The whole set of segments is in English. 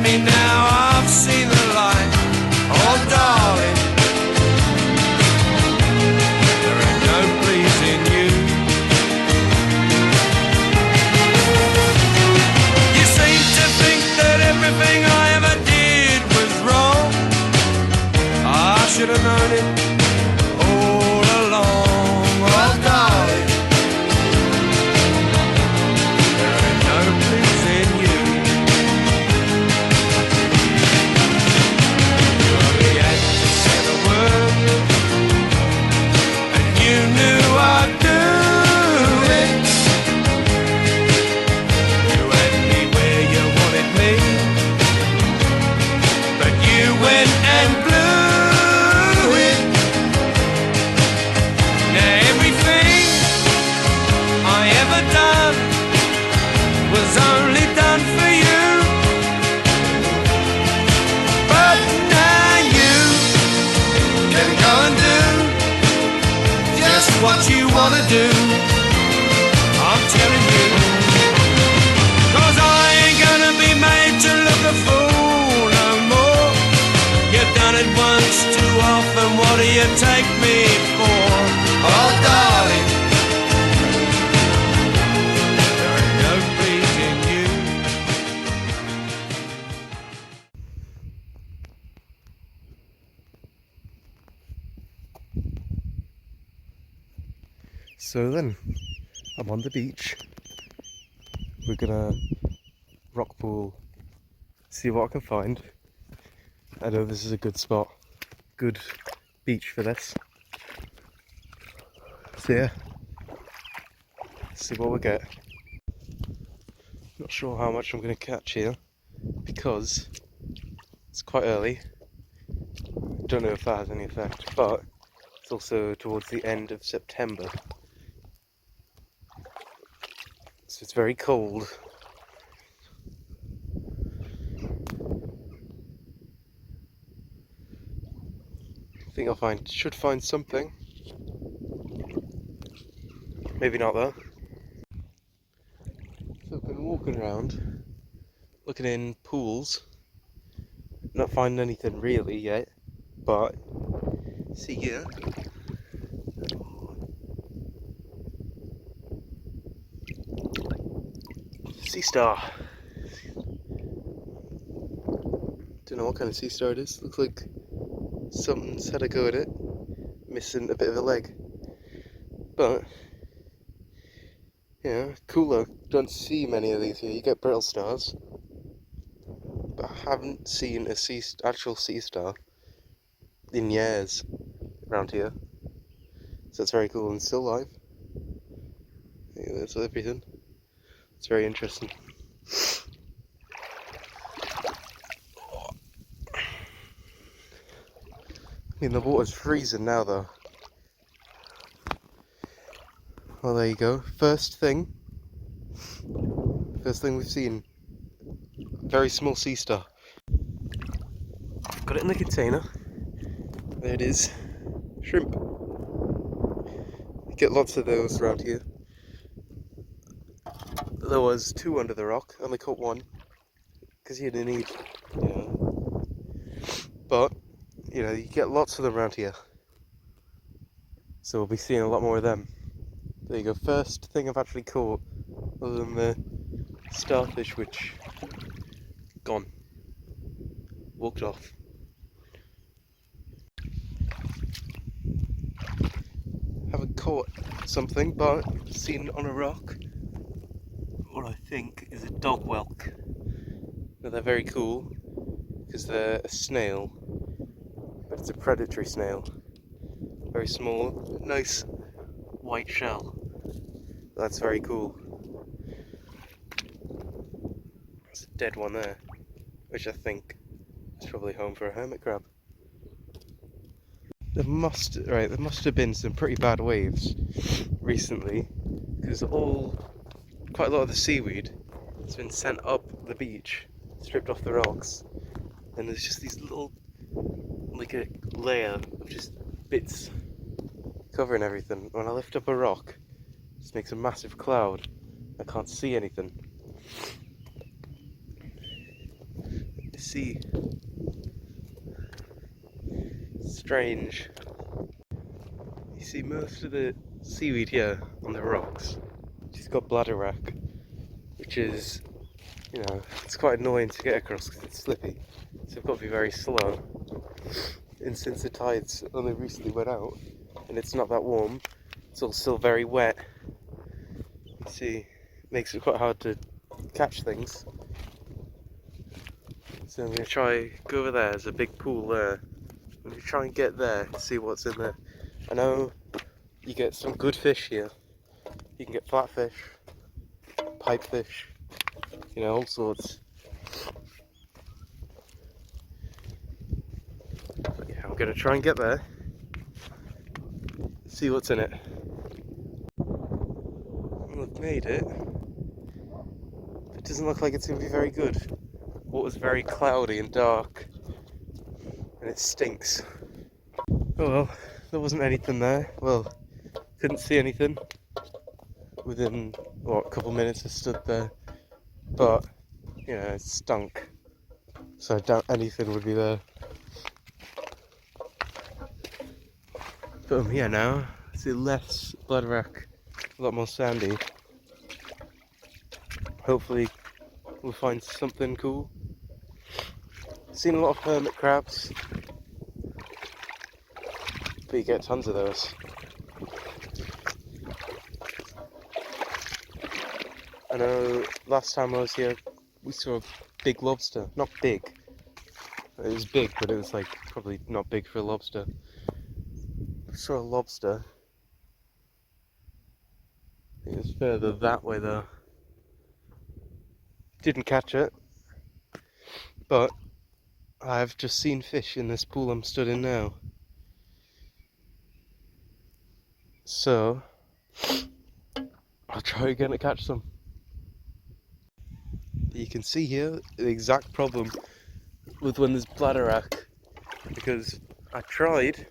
me now, I've seen the light. Oh darling, there ain't no pleasing you. You seem to think that everything I ever did was wrong. I should have known it all along. Oh darling, there ain't no pleasing you. You only had to say the word, and you knew I'd do it. You had me where you wanted me, but you went and blew it. Now everything I ever done was only done for you, but now you can go and do just what you wanna do. I'm telling you, 'cause I ain't gonna be made to look a fool no more. You've done it once too often, what do you take me for? Oh darling, there ain't no pleasing you. So then, I'm on the beach. We're gonna rock pool, see what I can find. I know this is a good spot, good beach for this. So yeah, see what we get. Not sure how much I'm gonna catch here because it's quite early. Don't know if that has any effect, but it's also towards the end of September. So it's very cold. I think should find something. Maybe not though. So I've been walking around, looking in pools, not finding anything really yet, but see here. Sea star. Don't know what kind of sea star it is. Looks like something's had a go at it, missing a bit of a leg. But yeah, cooler. Don't see many of these here. You get brittle stars, but I haven't seen a actual sea star in years around here. So it's very cool and still alive. Yeah, that's everything. It's very interesting. I mean, the water's freezing now though. Well, there you go. First thing we've seen. Very small sea star. Got it in the container. There it is. Shrimp. You get lots of those around here. There was 2 under the rock. I only caught 1 because you didn't need. Yeah. But you know, you get lots of them around here. So we'll be seeing a lot more of them. There you go. First thing I've actually caught, other than the starfish, which gone, walked off. Haven't caught something, but seen on a rock what I think is a dog whelk. Now they're very cool because they're a snail, but it's a predatory snail. Very small, nice white shell. That's very cool. There's a dead one there, which I think is probably home for a hermit crab. There must have been some pretty bad waves recently, because quite a lot of the seaweed has been sent up the beach, stripped off the rocks, and there's just these little, like a layer of just bits covering everything. When I lift up a rock, it just makes a massive cloud. I can't see anything. see. Strange. You see most of the seaweed here on the rocks. She's got bladderwrack, which is, you know, it's quite annoying to get across because it's slippy. So I've got to be very slow. And since the tides only recently went out, and it's not that warm, it's all still very wet. You see, it makes it quite hard to catch things. So I'm going to try, go over there, there's a big pool there. I'm going to try and get there to see what's in there. I know you get some good fish here. You can get flatfish, pipefish, you know, all sorts. But yeah, I'm going to try and get there, see what's in it. Well, I've made it. It doesn't look like it's going to be very good. Water's very cloudy and dark, and it stinks. Oh well, there wasn't anything there. Well, couldn't see anything within, what, a couple minutes I stood there. But, you know, it stunk. So I doubt anything would be there. But I'm here now. I see less bladderwrack, a lot more sandy. Hopefully we'll find something cool. Seen a lot of hermit crabs, but you get tons of those. I know last time I was here we saw a big lobster. Not big. It was big, but it was like probably not big for a lobster. We saw a lobster. It was further that way though. Didn't catch it, but I've just seen fish in this pool I'm stood in now. So I'll try again to catch some. You can see here the exact problem with when there's bladderwrack, because I tried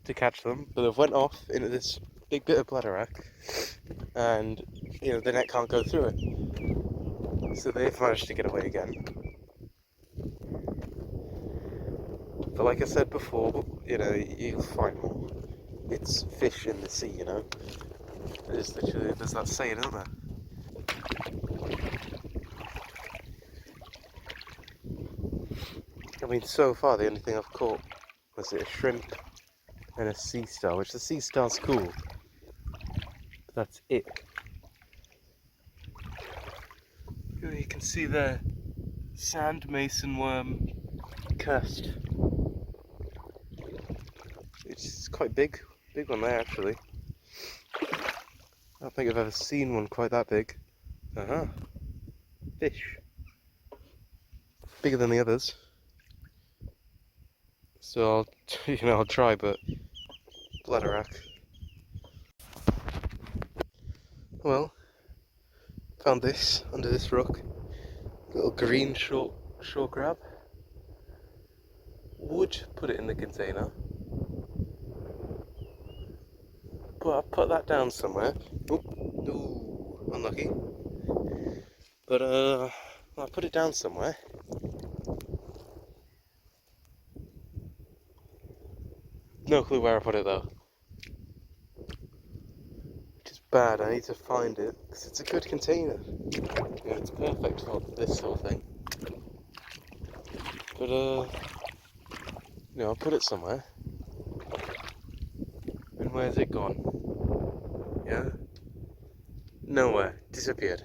to catch them, but they've went off into this big bit of bladderwrack, and you know the net can't go through it. So they've managed to get away again. But like I said before, you know, you'll find more. It's fish in the sea, you know. There's that saying, isn't there? I mean, so far the only thing I've caught was a shrimp and a sea star, which the sea star's cool. But that's it. You can see the sand mason worm cast. It's quite big one there actually. I don't think I've ever seen one quite that big. Fish. Bigger than the others. So I'll, I'll try, but bladderwrack. Well, found this under this rock. Little green shore crab. Would put it in the container, but I'll put that down somewhere. Oh, no, unlucky. But I'll put it down somewhere. No clue where I put it though. Which is bad, I need to find it, because it's a good container. You know, it's perfect for this sort of thing. But I'll put it somewhere. And where's it gone? Yeah? Nowhere. Disappeared.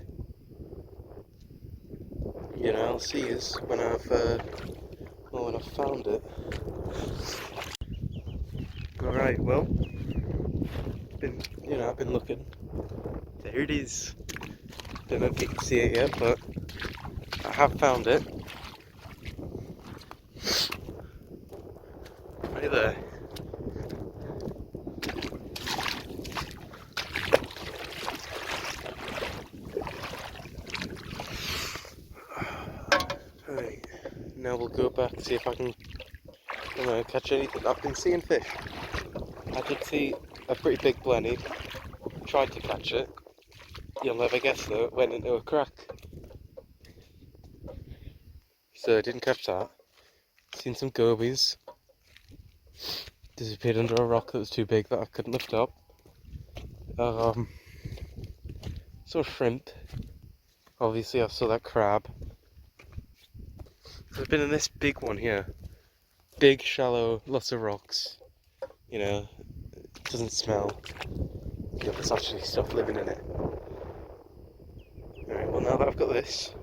You know, I'll see you when I've found it. Alright, well, I've been looking. There it is. Don't know if you can see it yet, but I have found it. Right there. Alright, now we'll go back and see if I can catch anything. I've been seeing fish. I did see a pretty big blenny. Tried to catch it. You'll never guess though, it went into a crack. so I didn't catch that. Seen some gobies. Disappeared under a rock that was too big that I couldn't lift up. Saw shrimp. Obviously I saw that crab. I've been in this big one here. Big, shallow, lots of rocks. You know, it doesn't smell. Yeah, there's actually stuff living in it. Alright, well now that I've got this,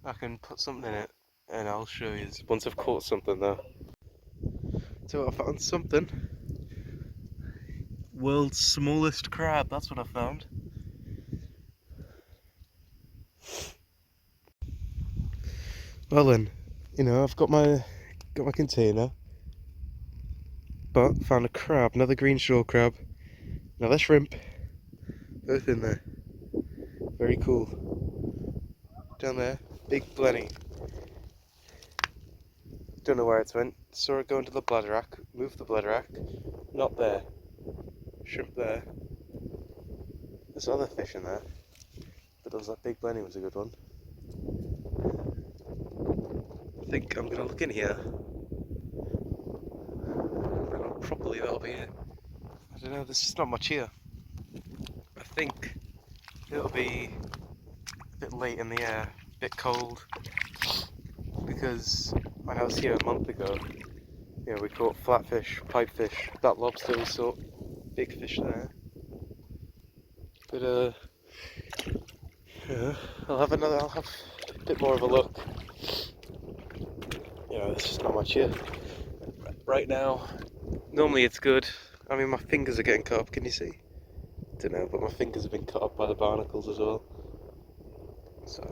I can put something in it and I'll show you once I've caught something though. So I found something. World's smallest crab, that's what I found. Well then, you know, I've got my container, but found a crab, another green shore crab, another shrimp, both in there. Very cool. Down there, big blenny. Don't know where it's went. Saw it go into the bladder rack, moved the bladder rack, not there. Shrimp there. There's other fish in there, but that big blenny was a good one. I think I'm gonna look in here. Probably that'll be it. I don't know, there's just not much here. I think it'll be a bit late in the air, a bit cold, because when I was here a month ago, you know, we caught flatfish, pipefish, that lobster we saw, big fish there. But yeah, I'll have a bit more of a look. You know, there's just not much here right now. Normally it's good. I mean, my fingers are getting cut up, can you see? Don't know, but my fingers have been cut up by the barnacles as well. So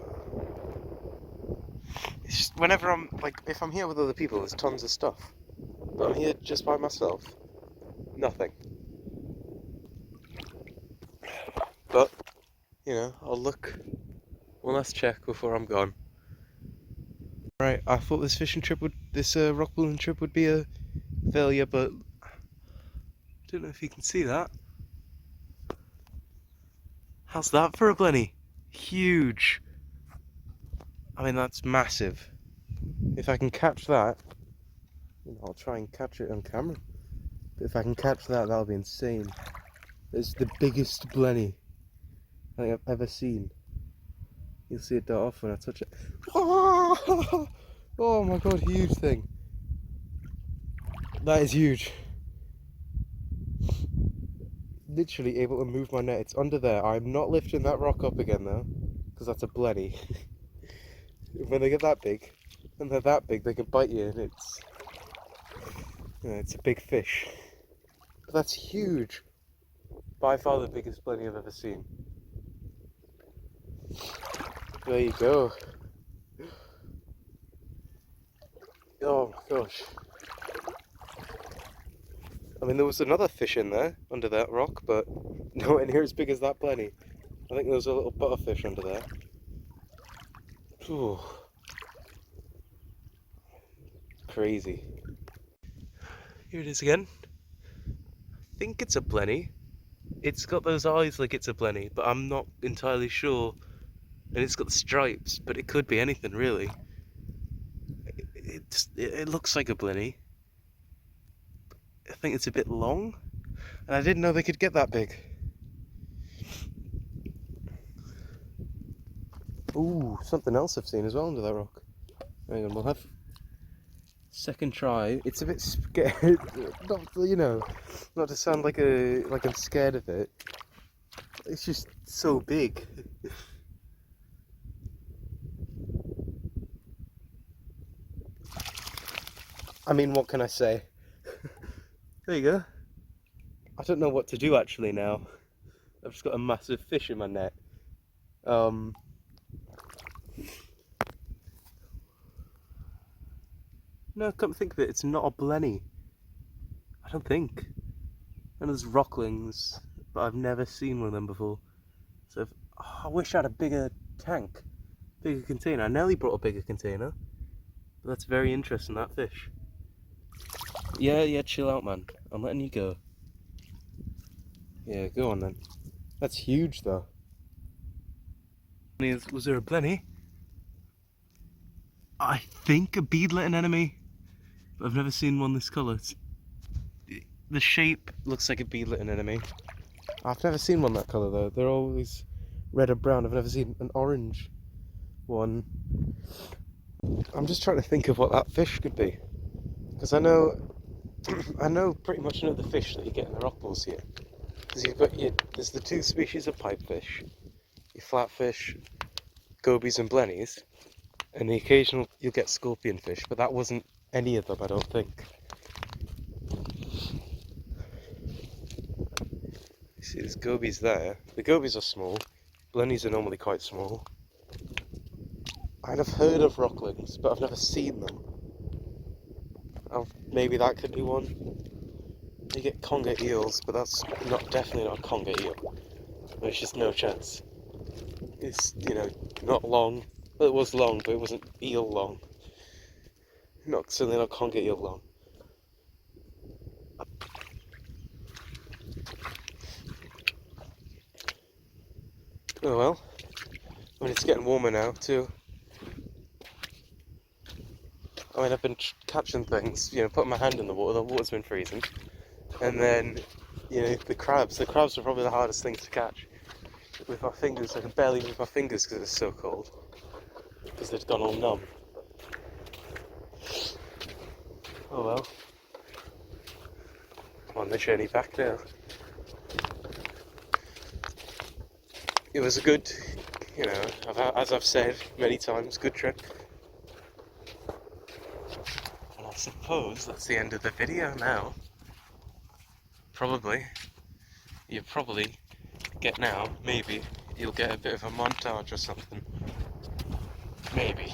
it's just whenever I'm like, if I'm here with other people, there's tons of stuff. But I'm here just by myself, nothing. But you know, I'll look one last check before I'm gone. Right, I thought this rock pooling trip would be a failure, but I don't know if you can see that. How's that for a blenny? Huge. I mean, that's massive. If I can catch that, I'll try and catch it on camera. But if I can catch that, that'll be insane. It's the biggest blenny I think I've ever seen. You'll see it dart off when I touch it. Oh my god, huge thing. That is huge. Literally able to move my net. It's under there. I'm not lifting that rock up again though, because that's a blenny. When they get that big, and they're that big, they can bite you, and it's a big fish. But that's huge. By far the biggest blenny I've ever seen. There you go. Oh my gosh. I mean, there was another fish in there, under that rock, but nowhere near as big as that blenny. I think there was a little butterfish under there. Ooh. Crazy. Here it is again. I think it's a blenny. It's got those eyes like it's a blenny, but I'm not entirely sure. And it's got the stripes, but it could be anything really. It looks like a blenny. I think it's a bit long, and I didn't know they could get that big. Ooh, something else I've seen as well under that rock. Hang on, we'll have second try. It's a bit scared, not to sound like I'm scared of it. It's just so big. I mean, what can I say? There you go. I don't know what to do actually now. I've just got a massive fish in my net. No, come think of it, it's not a blenny. I don't think. And there's rocklings, but I've never seen one of them before. So I wish I had a bigger tank, bigger container. I nearly brought a bigger container, but that's very interesting, that fish. Yeah, chill out, man. I'm letting you go. Yeah, go on then. That's huge, though. Was there a blenny? I think a beadlet anemone, but I've never seen one this colour. The shape looks like a beadlet anemone. I've never seen one that colour though. They're always red or brown. I've never seen an orange one. I'm just trying to think of what that fish could be, because I know pretty much know the fish that you get in the rock pools here. Because there's the two species of pipefish, your flatfish, gobies and blennies, and the occasional you'll get scorpion fish, but that wasn't any of them, I don't think. You see there's gobies there. The gobies are small, blennies are normally quite small. I'd have heard of rocklings, but I've never seen them. Maybe that could be one. You get conger eels, but that's definitely not a conger eel. There's just no chance. It's, not long. Well, it was long, but it wasn't eel long. Certainly not conger eel long. Oh well. I mean, it's getting warmer now too. I mean, I've been catching things, putting my hand in the water's been freezing. And then, the crabs are probably the hardest things to catch. With my fingers, I can barely move my fingers because it's so cold. Because they've gone all numb. Oh well. I'm on the journey back now. It was a good, as I've said many times, good trip. And I suppose that's the end of the video now. Probably. You'll probably get now, maybe, you'll get a bit of a montage or something. Maybe.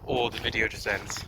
Or the video just ends.